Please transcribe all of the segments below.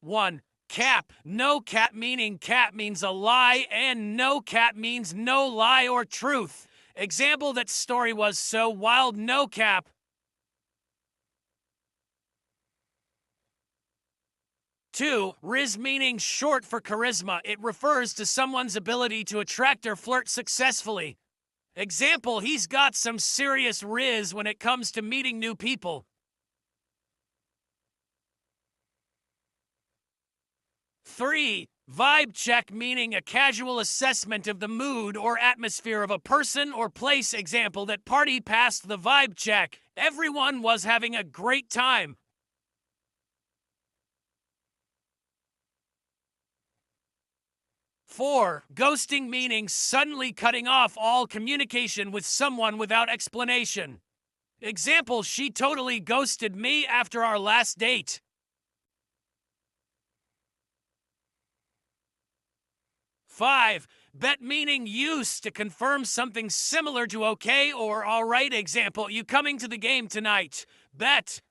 1. Cap. No cap meaning cap means a lie, and no cap means no lie or truth. Example, that story was so wild, no cap. 2. Riz meaning short for charisma. It refers to someone's ability to attract or flirt successfully. Example, he's got some serious riz when it comes to meeting new people. 3. Vibe check meaning a casual assessment of the mood or atmosphere of a person or place. Example, that party passed the vibe check. Everyone was having a great time. 4. Ghosting meaning suddenly cutting off all communication with someone without explanation. Example, she totally ghosted me after our last date. 5. Bet meaning use to confirm something similar to okay or alright. Example, you coming to the game tonight? Bet.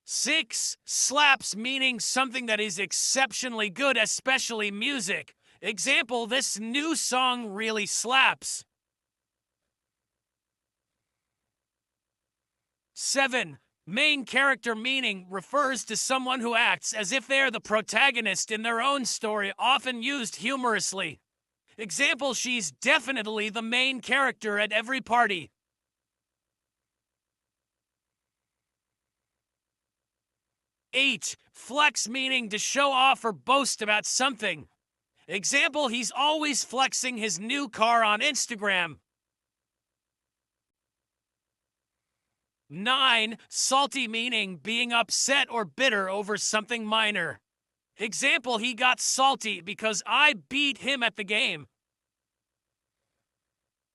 6. Slaps meaning something that is exceptionally good, especially music. Example, this new song really slaps. 7. Main character meaning refers to someone who acts as if they're the protagonist in their own story, often used humorously. Example, she's definitely the main character at every party. 8. Flex meaning to show off or boast about something. Example, he's always flexing his new car on Instagram. 9. Salty meaning being upset or bitter over something minor. Example, he got salty because I beat him at the game.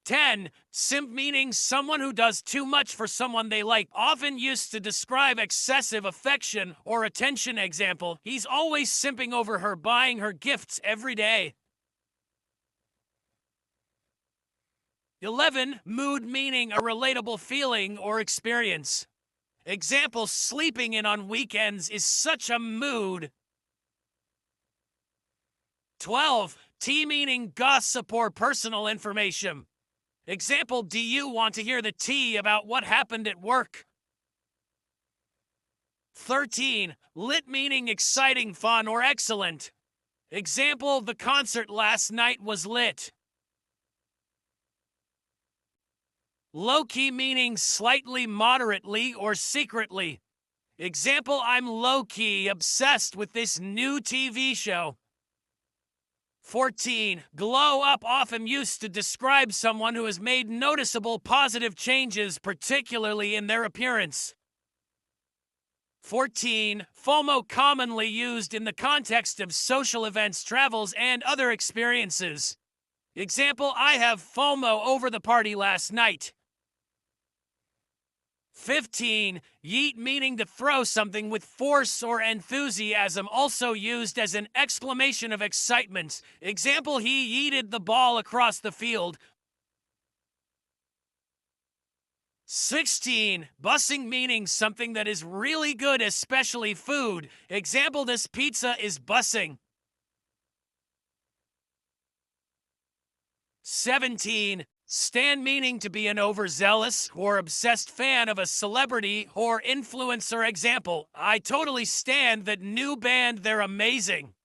10. Simp meaning someone who does too much for someone they like, often used to describe excessive affection or attention. Example, he's always simping over her, buying her gifts every day. 11. Mood meaning a relatable feeling or experience. Example, sleeping in on weekends is such a mood. 12. Tea meaning gossip or personal information. Example, do you want to hear the tea about what happened at work? 13. Lit meaning exciting, fun, or excellent. Example, the concert last night was lit. Low-key meaning slightly, moderately, or secretly. Example, I'm low-key obsessed with this new TV show. 14. Glow up, often used to describe someone who has made noticeable positive changes, particularly in their appearance. 14. FOMO, commonly used in the context of social events, travels, and other experiences. Example, I have FOMO over the party last night. 15. Yeet meaning to throw something with force or enthusiasm, also used as an exclamation of excitement. Example, he yeeted the ball across the field. 16. Bussing meaning something that is really good, especially food. Example, this pizza is bussing. 17. Stan meaning to be an overzealous or obsessed fan of a celebrity or influencer. Example, I totally stan that new band, they're amazing.